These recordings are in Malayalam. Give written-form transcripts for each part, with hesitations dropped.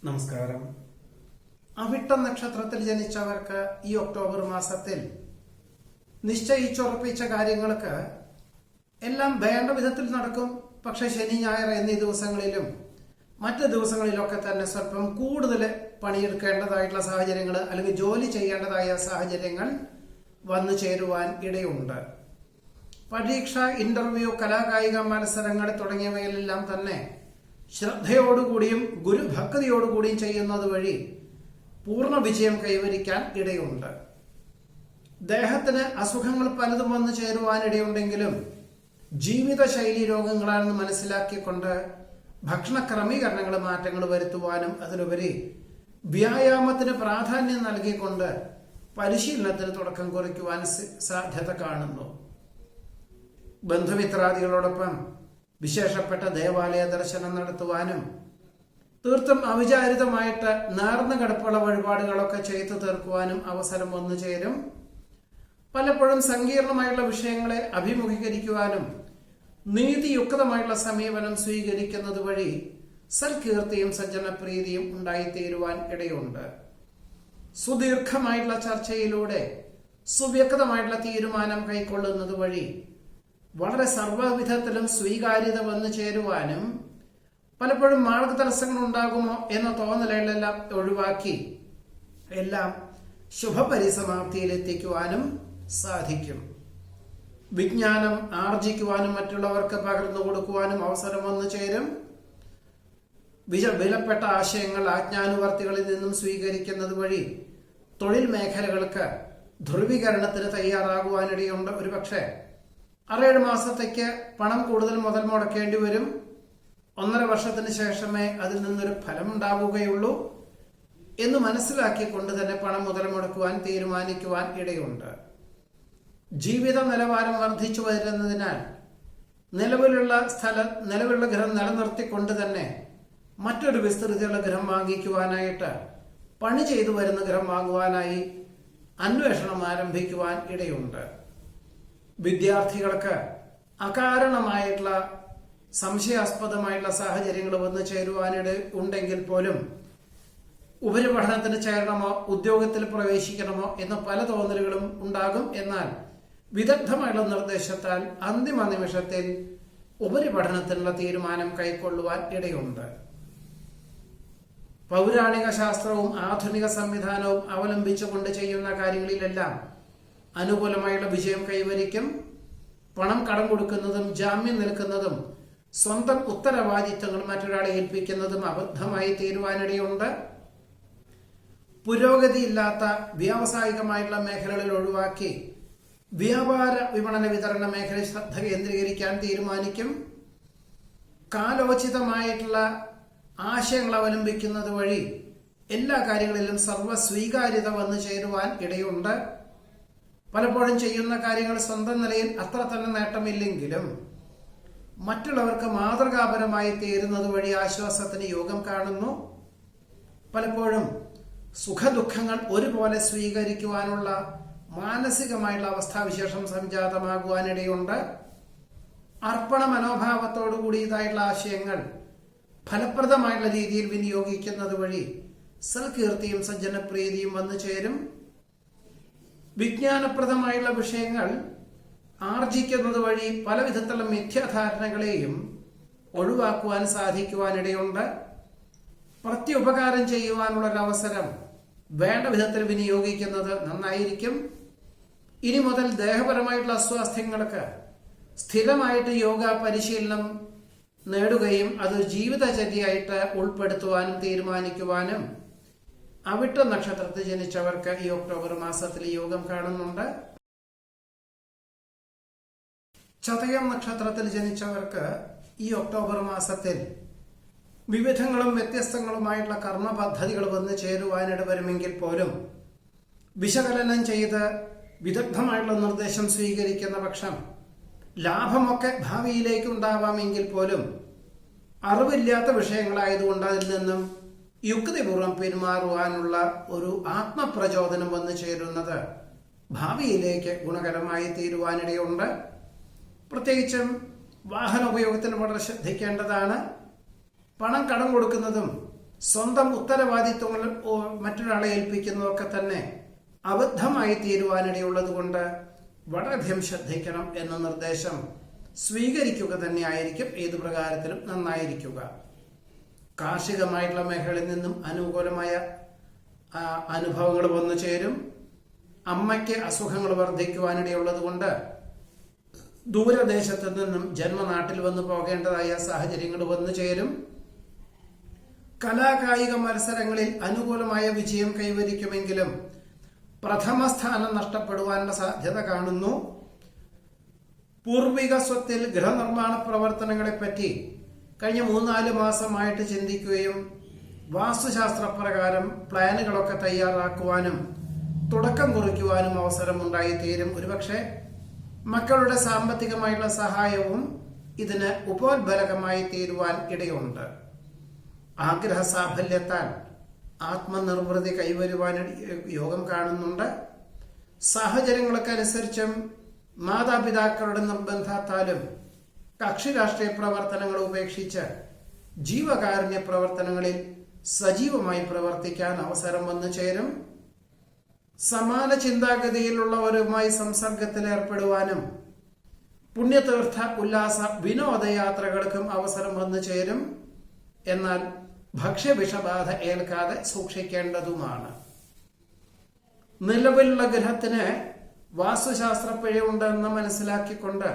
നമസ്കാരം. അവിട്ടം നക്ഷത്രത്തിൽ ജനിച്ചവർക്ക് ഈ ഒക്ടോബർ മാസത്തിൽ നിശ്ചയിച്ചുറപ്പിച്ച കാര്യങ്ങൾക്ക് എല്ലാം വേണ്ട വിധത്തിൽ നടക്കും. പക്ഷെ ശനി, ഞായർ എന്നീ ദിവസങ്ങളിലും മറ്റ് ദിവസങ്ങളിലൊക്കെ തന്നെ സ്വല്പം കൂടുതൽ പണിയെടുക്കേണ്ടതായിട്ടുള്ള സാഹചര്യങ്ങൾ അല്ലെങ്കിൽ ജോലി ചെയ്യേണ്ടതായ സാഹചര്യങ്ങൾ വന്നു ചേരുവാൻ ഇടയുണ്ട്. പരീക്ഷ, ഇന്റർവ്യൂ, കലാകായിക മത്സരങ്ങൾ തുടങ്ങിയവയിലെല്ലാം തന്നെ ശ്രദ്ധയോടുകൂടിയും ഗുരുഭക്തിയോടുകൂടിയും ചെയ്യുന്നത് വഴി പൂർണ്ണ വിജയം കൈവരിക്കാൻ ഇടയുണ്ട്. ദേഹത്തിന് അസുഖങ്ങൾ പലതും വന്നു ചേരുവാനിടയുണ്ടെങ്കിലും ജീവിതശൈലി രോഗങ്ങളാണെന്ന് മനസ്സിലാക്കിക്കൊണ്ട് ഭക്ഷണ ക്രമീകരണങ്ങൾ മാറ്റങ്ങൾ വരുത്തുവാനും അതിലുപരി വ്യായാമത്തിന് പ്രാധാന്യം നൽകിക്കൊണ്ട് പരിശീലനത്തിന് തുടക്കം കുറിക്കുവാൻ സാധ്യത കാണുന്നു. ബന്ധുമിത്രാദികളോടൊപ്പം വിശേഷപ്പെട്ട ദേവാലയ ദർശനം നടത്തുവാനും തീർത്തും അവിചാരിതമായിട്ട് നേർന്നു കിടപ്പുള്ള വഴിപാടുകളൊക്കെ ചെയ്തു തീർക്കുവാനും അവസരം വന്നു ചേരും. പലപ്പോഴും സങ്കീർണമായുള്ള വിഷയങ്ങളെ അഭിമുഖീകരിക്കുവാനും നീതിയുക്തമായുള്ള സമീപനം സ്വീകരിക്കുന്നത് വഴി സൽകീർത്തിയും സജ്ജനപ്രീതിയും ഉണ്ടായിത്തീരുവാൻ ഇടയുണ്ട്. സുദീർഘമായിട്ടുള്ള ചർച്ചയിലൂടെ സുവ്യക്തമായിട്ടുള്ള തീരുമാനം കൈക്കൊള്ളുന്നത് വഴി വളരെ സർവ്വവിധത്തിലും സ്വീകാര്യത വന്നു ചേരുവാനും പലപ്പോഴും മാർഗതടസ്സങ്ങൾ ഉണ്ടാകുമോ എന്ന തോന്നലുകളെല്ലാം ഒഴിവാക്കി എല്ലാം ശുഭപരിസമാപ്തിയിലെത്തിക്കുവാനും സാധിക്കും. വിജ്ഞാനം ആർജിക്കുവാനും മറ്റുള്ളവർക്ക് പകർന്നു കൊടുക്കുവാനും അവസരം വന്നു ചേരും. വിലപ്പെട്ട ആശയങ്ങൾ ആജ്ഞാനുവർത്തികളിൽ നിന്നും സ്വീകരിക്കുന്നത് വഴി തൊഴിൽ മേഖലകൾക്ക് ധ്രുവീകരണത്തിന് തയ്യാറാകുവാനിടയുണ്ട്. ഒരുപക്ഷെ 6-7 മാസത്തേക്ക് പണം കൂടുതൽ മുതൽ മുടക്കേണ്ടി വരും. 1.5 വർഷത്തിന് ശേഷമേ അതിൽ നിന്നൊരു ഫലം ഉണ്ടാവുകയുള്ളൂ എന്ന് മനസ്സിലാക്കിക്കൊണ്ട് തന്നെ പണം മുതൽ മുടക്കുവാൻ തീരുമാനിക്കുവാൻ ഇടയുണ്ട്. ജീവിത നിലവാരം വർദ്ധിച്ചു വരുന്നതിനാൽ നിലവിലുള്ള ഗൃഹം നിലനിർത്തിക്കൊണ്ട് തന്നെ മറ്റൊരു വിസ്തൃതിയുള്ള ഗൃഹം വാങ്ങിക്കുവാനായിട്ട് പണി ചെയ്തു വരുന്ന ഗൃഹം വാങ്ങുവാനായി അന്വേഷണം ആരംഭിക്കുവാൻ ഇടയുണ്ട്. വിദ്യാർത്ഥികൾക്ക് അകാരണമായിട്ടുള്ള സംശയാസ്പദമായിട്ടുള്ള സാഹചര്യങ്ങൾ വന്നു ചേരുവാനിട ഉണ്ടെങ്കിൽ പോലും ഉപരിപഠനത്തിന് ചേരണമോ ഉദ്യോഗത്തിൽ പ്രവേശിക്കണമോ എന്ന പല തോന്നലുകളും ഉണ്ടാകും. എന്നാൽ വിദഗ്ധമായുള്ള നിർദ്ദേശത്താൽ അന്തിമ നിമിഷത്തിൽ ഉപരിപഠനത്തിനുള്ള തീരുമാനം കൈക്കൊള്ളുവാൻ ഇടയുണ്ട്. പൗരാണിക ശാസ്ത്രവും ആധുനിക സംവിധാനവും അവലംബിച്ചുകൊണ്ട് ചെയ്യുന്ന കാര്യങ്ങളിലെല്ലാം അനുകൂലമായുള്ള വിജയം കൈവരിക്കും. പണം കടം കൊടുക്കുന്നതും ജാമ്യം നിൽക്കുന്നതും സ്വന്തം ഉത്തരവാദിത്തങ്ങൾ മറ്റൊരാളെ ഏൽപ്പിക്കുന്നതും അബദ്ധമായി തീരുവാനിടയുണ്ട്. പുരോഗതിയില്ലാത്ത വ്യാവസായികമായിട്ടുള്ള മേഖലകളിൽ ഒഴിവാക്കി വ്യാപാര വിപണന വിതരണ മേഖലയിൽ ശ്രദ്ധ കേന്ദ്രീകരിക്കാൻ തീരുമാനിക്കും. കാലോചിതമായിട്ടുള്ള ആശയങ്ങൾ അവലംബിക്കുന്നത് വഴി എല്ലാ കാര്യങ്ങളിലും സർവ്വസ്വീകാര്യത വന്നു ചേരുവാൻ ഇടയുണ്ട്. പലപ്പോഴും ചെയ്യുന്ന കാര്യങ്ങൾ സ്വന്തം നിലയിൽ അത്ര തന്നെ നേട്ടമില്ലെങ്കിലും മറ്റുള്ളവർക്ക് മാതൃകാപരമായി തീരുന്നത് വഴി ആശ്വാസത്തിന് യോഗം കാണുന്നു. പലപ്പോഴും സുഖദുഃഖങ്ങൾ ഒരുപോലെ സ്വീകരിക്കുവാനുള്ള മാനസികമായിട്ടുള്ള അവസ്ഥാവിശേഷം സംജാതമാകുവാനിടയുണ്ട്. അർപ്പണ മനോഭാവത്തോടു കൂടിയതായിട്ടുള്ള ആശയങ്ങൾ ഫലപ്രദമായിട്ടുള്ള രീതിയിൽ വിനിയോഗിക്കുന്നത് വഴി സൽകീർത്തിയും സജ്ജനപ്രീതിയും വന്നു ചേരും. വിജ്ഞാനപ്രദമായുള്ള വിഷയങ്ങൾ ആർജിക്കുന്നത് വഴി പല വിധത്തിലുള്ള മിഥ്യാധാരണകളെയും ഒഴിവാക്കുവാൻ സാധിക്കുവാനിടയുണ്ട്. പ്രത്യുപകാരം ചെയ്യുവാനുള്ളൊരവസരം വേണ്ട വിധത്തിൽ വിനിയോഗിക്കുന്നത് നന്നായിരിക്കും. ഇനി മുതൽ ദേഹപരമായിട്ടുള്ള അസ്വാസ്ഥ്യങ്ങൾക്ക് സ്ഥിരമായിട്ട് യോഗ പരിശീലനം നേടുകയും അത് ജീവിതചര്യയായിട്ട് ഉൾപ്പെടുത്തുവാനും തീരുമാനിക്കുവാനും അവിട്ട നക്ഷത്രത്തിൽ ജനിച്ചവർക്ക് ഈ ഒക്ടോബർ മാസത്തിൽ യോഗം കാണുന്നുണ്ട്. ചതയം നക്ഷത്രത്തിൽ ജനിച്ചവർക്ക് ഈ ഒക്ടോബർ മാസത്തിൽ വിവിധങ്ങളും വ്യത്യസ്തങ്ങളുമായിട്ടുള്ള കർമ്മ പദ്ധതികൾ വന്നു ചേരുവാനിട വരുമെങ്കിൽ പോലും വിശകലനം ചെയ്ത് വിദഗ്ധമായിട്ടുള്ള നിർദ്ദേശം സ്വീകരിക്കുന്ന പക്ഷം ലാഭമൊക്കെ ഭാവിയിലേക്ക് ഉണ്ടാവാമെങ്കിൽ പോലും അറിവില്ലാത്ത വിഷയങ്ങളായതുകൊണ്ട് അതിൽ നിന്നും യുക്തിപൂർവ്വം പെരുമാറുവാനുള്ള ഒരു ആത്മപ്രചോദനം വന്നു ചേരുന്നത് ഭാവിയിലേക്ക് ഗുണകരമായി തീരുവാനിടയുണ്ട്. പ്രത്യേകിച്ചും വാഹന ഉപയോഗത്തിൽ വളരെ ശ്രദ്ധിക്കേണ്ടതാണ്. പണം കടം കൊടുക്കുന്നതും സ്വന്തം ഉത്തരവാദിത്വങ്ങൾ മറ്റൊരാളെ ഏൽപ്പിക്കുന്നതൊക്കെ തന്നെ അബദ്ധമായി തീരുവാനിടയുള്ളത് കൊണ്ട് വളരെയധികം ശ്രദ്ധിക്കണം എന്ന നിർദ്ദേശം സ്വീകരിക്കുക തന്നെയായിരിക്കും ഏതു പ്രകാരത്തിലും നന്നായിരിക്കുക. കാർഷികമായിട്ടുള്ള മേഖലയിൽ നിന്നും അനുകൂലമായ അനുഭവങ്ങൾ വന്നു ചേരും. അമ്മയ്ക്ക് അസുഖങ്ങൾ വർദ്ധിക്കുവാനിടയുള്ളത് കൊണ്ട് ദൂരദേശത്ത് നിന്നും ജന്മനാട്ടിൽ വന്നു പോകേണ്ടതായ സാഹചര്യങ്ങൾ വന്നു ചേരും. കലാകായിക മത്സരങ്ങളിൽ അനുകൂലമായ വിജയം കൈവരിക്കുമെങ്കിലും പ്രഥമ സ്ഥാനം നഷ്ടപ്പെടുവാനുള്ള സാധ്യത കാണുന്നു. പൂർവിക സ്വത്തിൽ ഗൃഹനിർമ്മാണ പ്രവർത്തനങ്ങളെപ്പറ്റി കഴിഞ്ഞ 3-4 മാസമായിട്ട് ചിന്തിക്കുകയും വാസ്തുശാസ്ത്രപ്രകാരം പ്ലാനുകളൊക്കെ തയ്യാറാക്കുവാനും തുടക്കം കുറിക്കുവാനും അവസരമുണ്ടായിത്തീരും. ഒരുപക്ഷെ മക്കളുടെ സാമ്പത്തികമായിട്ടുള്ള സഹായവും ഇതിന് ഉപോത്ബലകമായി തീരുവാൻ ഇടയുണ്ട്. ആഗ്രഹ സാഫല്യത്താൽ ആത്മനിർവൃതി കൈവരുവാൻ യോഗം കാണുന്നുണ്ട്. സാഹചര്യങ്ങളൊക്കെ അനുസരിച്ചും മാതാപിതാക്കളുടെ നിർബന്ധത്താലും കക്ഷി രാഷ്ട്രീയ പ്രവർത്തനങ്ങൾ ഉപേക്ഷിച്ച് ജീവകാരുണ്യ പ്രവർത്തനങ്ങളിൽ സജീവമായി പ്രവർത്തിക്കാൻ അവസരം വന്നു ചേരും. സമാന ചിന്താഗതിയിലുള്ളവരുമായി സംസർഗത്തിൽ ഏർപ്പെടുവാനും പുണ്യതീർത്ഥ ഉല്ലാസ വിനോദയാത്രകൾക്കും അവസരം വന്നു ചേരും. എന്നാൽ ഭക്ഷ്യവിഷബാധ ഏൽക്കാതെ സൂക്ഷിക്കേണ്ടതുമാണ്. നിലവിലുള്ള ഗ്രഹത്തിന് വാസ്തുശാസ്ത്ര പിഴയുണ്ടെന്ന് മനസ്സിലാക്കിക്കൊണ്ട്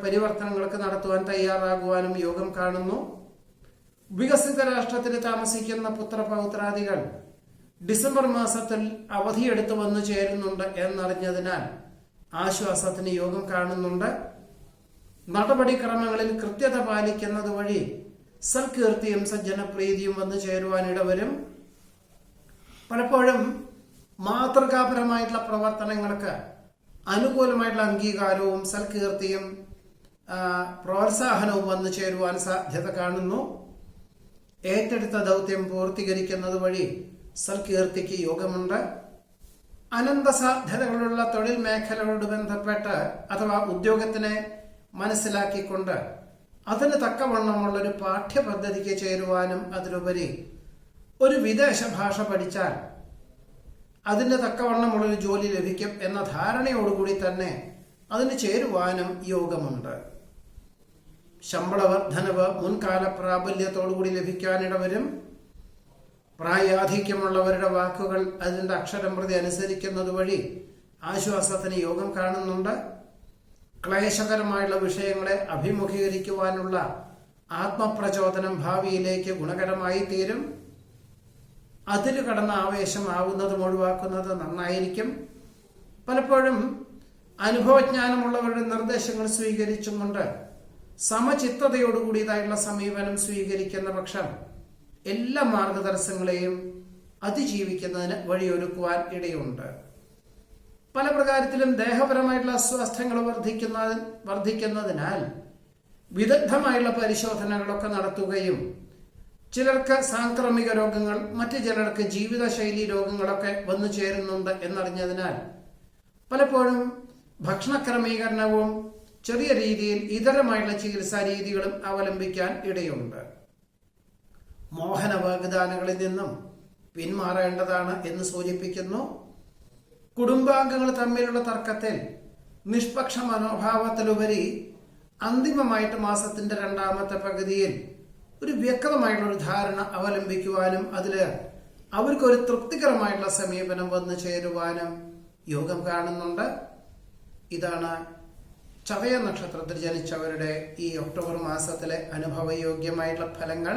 പരിവർത്തനങ്ങൾക്ക് നടത്തുവാൻ തയ്യാറാകുവാനും യോഗം കാണുന്നു. വികസിത രാഷ്ട്രത്തിൽ താമസിക്കുന്ന പുത്രപൗത്രാദികൾ ഡിസംബർ മാസത്തിൽ അവധിയെടുത്ത് വന്നു ചേരുന്നുണ്ട് എന്നറിഞ്ഞതിനാൽ ആശ്വാസത്തിന് യോഗം കാണുന്നുണ്ട്. നടപടിക്രമങ്ങളിൽ കൃത്യത പാലിക്കുന്നത് വഴി സൽകീർത്തിയും സജ്ജനപ്രീതിയും വന്നു ചേരുവാൻ ഇടവരും. പലപ്പോഴും മാതൃകാപരമായിട്ടുള്ള പ്രവർത്തനങ്ങൾക്ക് അനുകൂലമായിട്ടുള്ള അംഗീകാരവും സൽകീർത്തിയും പ്രോത്സാഹനവും വന്നു ചേരുവാൻ സാധ്യത കാണുന്നു. ഏറ്റെടുത്ത ദൗത്യം പൂർത്തീകരിക്കുന്നത് വഴി സൽകീർത്തിക്ക് യോഗമുണ്ട്. അനന്ത സാധ്യതകളുള്ള തൊഴിൽ മേഖലകളോട് ബന്ധപ്പെട്ട് അഥവാ ഉദ്യോഗത്തിനെ മനസ്സിലാക്കിക്കൊണ്ട് അതിന് തക്കവണ്ണമുള്ളൊരു പാഠ്യപദ്ധതിക്ക് ചേരുവാനും അതിലുപരി ഒരു വിദേശ ഭാഷ പഠിച്ചാൽ അതിന് തക്കവണ്ണമുള്ളൊരു ജോലി ലഭിക്കും എന്ന ധാരണയോടുകൂടി തന്നെ അതിന് ചേരുവാനും യോഗമുണ്ട്. ശമ്പള വർധനവ് മുൻകാല പ്രാബല്യത്തോടുകൂടി ലഭിക്കാനിടവരും. പ്രായാധിക്യമുള്ളവരുടെ വാക്കുകൾ അതിന്റെ അക്ഷരം പ്രതി അനുസരിക്കുന്നത് വഴി ആശ്വാസത്തിന് യോഗം കാണുന്നുണ്ട്. ക്ലേശകരമായുള്ള വിഷയങ്ങളെ അഭിമുഖീകരിക്കുവാനുള്ള ആത്മപ്രചോദനം ഭാവിയിലേക്ക് ഗുണകരമായി തീരും. അതില് കടന്ന ആവേശമാവുന്നതും ഒഴിവാക്കുന്നത് നന്നായിരിക്കും. പലപ്പോഴും അനുഭവജ്ഞാനമുള്ളവരുടെ നിർദ്ദേശങ്ങൾ സ്വീകരിച്ചും കൊണ്ട് സമചിത്തതയോടുകൂടിയതായുള്ള സമീപനം സ്വീകരിക്കുന്ന പക്ഷം എല്ലാ മാർഗതടസ്സങ്ങളെയും അതിജീവിക്കുന്നതിന് വഴിയൊരുക്കുവാൻ ഇടയുണ്ട്. പല പ്രകാരത്തിലും ദേഹപരമായിട്ടുള്ള അസ്വാസ്ഥ്യങ്ങൾ വർദ്ധിക്കുന്നതിനാൽ വിദഗ്ധമായുള്ള പരിശോധനകളൊക്കെ നടത്തുകയും ചിലർക്ക് സാംക്രമിക രോഗങ്ങൾ, മറ്റു ചിലർക്ക് ജീവിതശൈലി രോഗങ്ങളൊക്കെ വന്നു ചേരുന്നുണ്ട് എന്നറിഞ്ഞതിനാൽ പലപ്പോഴും ഭക്ഷണ ക്രമീകരണവും ചെറിയ രീതിയിൽ ഇതരമായിട്ടുള്ള ചികിത്സാ രീതികളും അവലംബിക്കാൻ ഇടയുണ്ട്. മോഹന വാഗ്ദാനങ്ങളിൽ നിന്നും പിന്മാറേണ്ടതാണ് എന്ന് സൂചിപ്പിക്കുന്നു. കുടുംബാംഗങ്ങൾ തമ്മിലുള്ള തർക്കത്തിൽ നിഷ്പക്ഷ മനോഭാവത്തിലുപരി അന്തിമമായിട്ട് മാസത്തിന്റെ 2ാമത്തെ പകുതിയിൽ ഒരു വ്യക്തമായിട്ടുള്ള ഒരു ധാരണ അവലംബിക്കുവാനും അതില് അവർക്കൊരു തൃപ്തികരമായിട്ടുള്ള സമീപനം വന്നു ചേരുവാനും യോഗം കാണുന്നുണ്ട്. ഇതാണ് ചതയ നക്ഷത്രത്തിൽ ജനിച്ചവരുടെ ഈ ഒക്ടോബർ മാസത്തിലെ അനുഭവയോഗ്യമായിട്ടുള്ള ഫലങ്ങൾ.